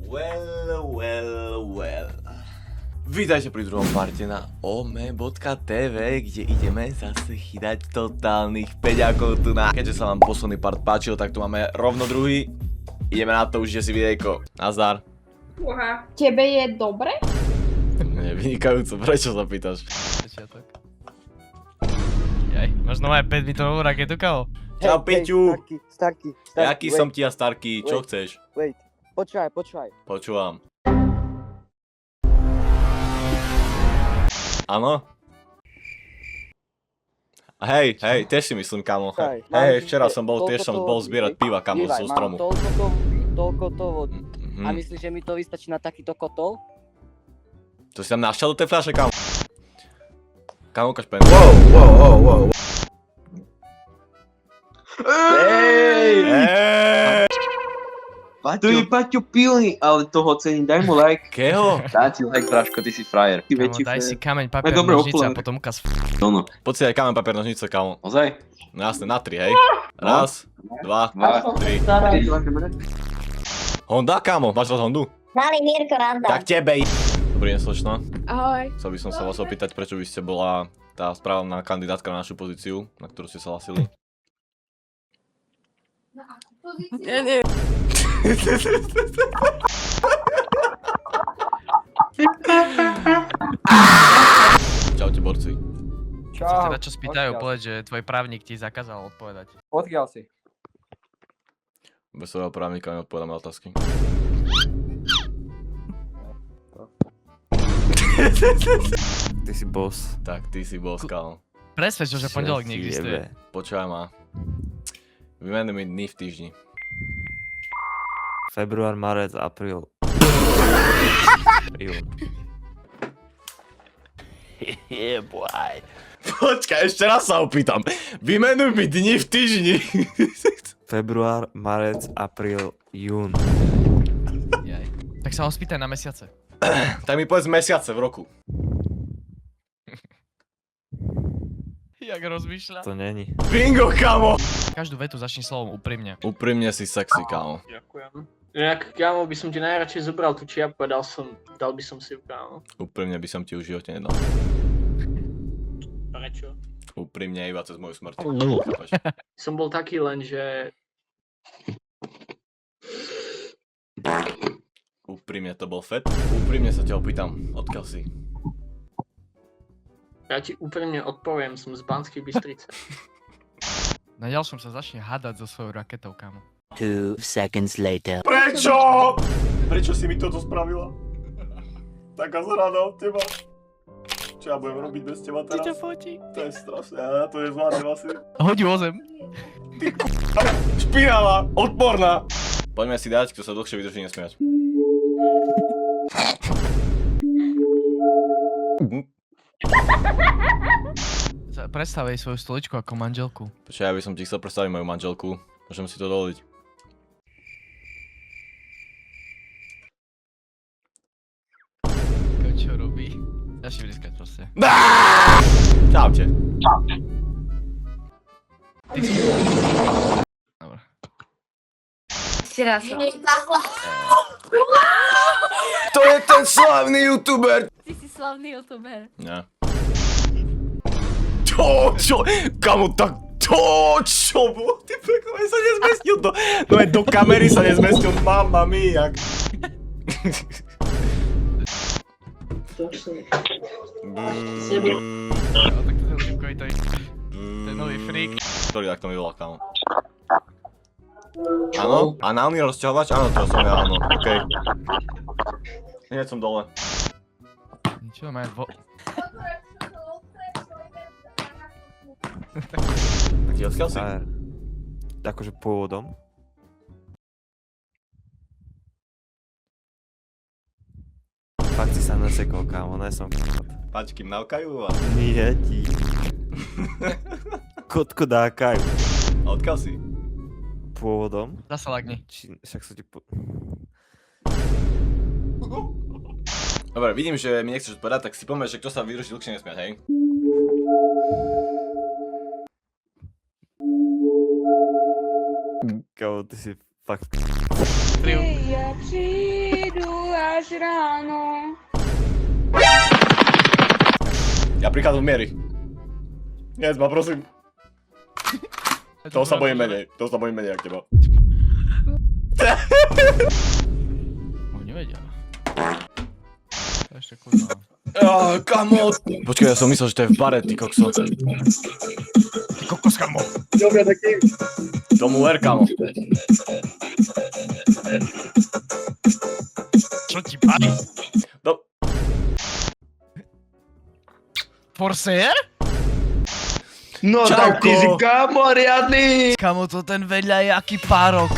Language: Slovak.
Well. Vítajte pri druhom parte na ome.tv, kde ideme zase chytať totálnych peďakov tu na. Keďže sa vám posledný part páčil, tak tu máme rovno druhý. Ideme na to, užite si videjko. Nazdar. Uha. Tebe je dobre? Nie, vynikajúco, prečo sa pýtaš? Jaj, máš nové 5-bitovú raketu, kao? Čau, Peťu. Starky. Jaký som ti a Starky, čo chceš? Wait, počúvaj. Počúvam. Áno? Hej, tiež si myslím, kamo. Hej, včera som bol zbierať piva, kamo, zo stromu. Toľko toho. A myslíš, že mi to vystačí na takýto kotol? To si tam našťal do tej fľaše, kamo? Kamo, ukáž pen. Wow. Paťo pilný, ale toho cením, daj mu like. Keho? Dá ti like, Práško, ty si frajer. Ty Kamo, väčší daj si frajer. kameň, papier, dobre nožnice a okulary. potom ukaz. No. Poď si aj kamen, papier, nožnice, kamo. Ozaj? No jasne, na 3, hej. Raz, dva, 3. Honda, kamo, máš rád Hondu? Malý Mirko Randa. Tak tebe Dobrý deň, slečna. Ahoj. Chcel by som sa vás opýtať, prečo by ste bola tá správna kandidátka na našu pozíciu, na ktorú ste sa hlasili. Nie. Čaute, borci. Chceš teda čo spýtajú, povedz, že tvoj právnik ti zakázal odpovedať. Odkiaľ si? Bez svojho právnika neodpovedám na otázky. Ty si boss. Tak, ty si bol skal. Presvedč ho, že pondelok neexistuje. Počúvaj ma. Vymenuj mi dny v týždni. Február, marec, apríl. Jún. Yeah, boy. Počkaj, ešte raz sa opýtam. Vymenuj mi dni v týždni. Február, marec, apríl, jún. Jaj. Tak sa ho spýtaj na mesiace. Tak mi povedz mesiace v roku. Jak rozmýšľa? To není. Bingo, kamo! Každú vetu začni slovom úprimne. Úprimne si sexy, kamo. Ďakujem. Inak, kámo, by som ti najradšej zobral tú čiapku a dal by som si ju, kámo. Úprimne by som ti už v živote nedal. Prečo? Úprimne iba cez moju smrť. Chápeš? Som bol taký len, že... Úprimne to bol fet. Úprimne sa ťa opýtam, odkiaľ si? Ja ti úprimne odpoviem, som z Banskej Bystrice. Na ďalšom sa začne hádať so svojou raketou, kámo. 2 seconds later. Prečo? Prečo si mi toto spravila? Taká zrada od teba. Čo ja budem robiť bez teba teraz? Či ťa fotí? To je strašné, ja to nezvládnem asi. Hodí o zem. Špinavá, odporná. Poďme si dať, kto sa dlhšie vydrží nesmiať. Predstav jej svoju stoličku ako manželku. Počkaj, ja by som ti chcel predstaviť moju manželku. Môžem si to dovoliť. Čo robí? Ďalší vriskať proste. Čaute. Ty si... Dobre. Ešte raz. To je ten slavný youtuber! Ty si slavný youtuber. Nie. Čo? Kamo, tak čo bolo? Ty peklo, sa nezmestil do kamery sa nezmestil, mamma mia. No, tak to je Ľubkovi, to je nový freak. Ktorý tak to mi volá, kamo. Áno? Análny rozťahovač? Áno, to som ja, áno, okej. Hneď som dole. Niečo má vo... Tak ti odkiaľ si? Akože pôvodom. Fakt si sa nesekol, kámo, ne som Pačky mnavkajú a... Nie ti. Kotko dákajú. A odkiaľ si? Pôvodom. Zasa lagni. Však sa ti Dobre, vidím, že mi nechceš odpovedať, tak si poďme, že kto sa vydrží dlhšie nesmiať, hej? Kámo, ty si fakt... Triu. Ja prídu až ráno. Ja prichádzam v miery. Nie, ma prosím. To sa bojím menej, jak teba. Oni nevedia. To je ešte kurva. Kamo! Počkaj, ja som myslel, že to je v bare, ty kokso. Ty kokos, kamo. Tomu ver, kamo. Čo ti pali? No. Forser? No Čauko. tak ty si kamo riadný! Kamo, to ten vedľa je aký párok.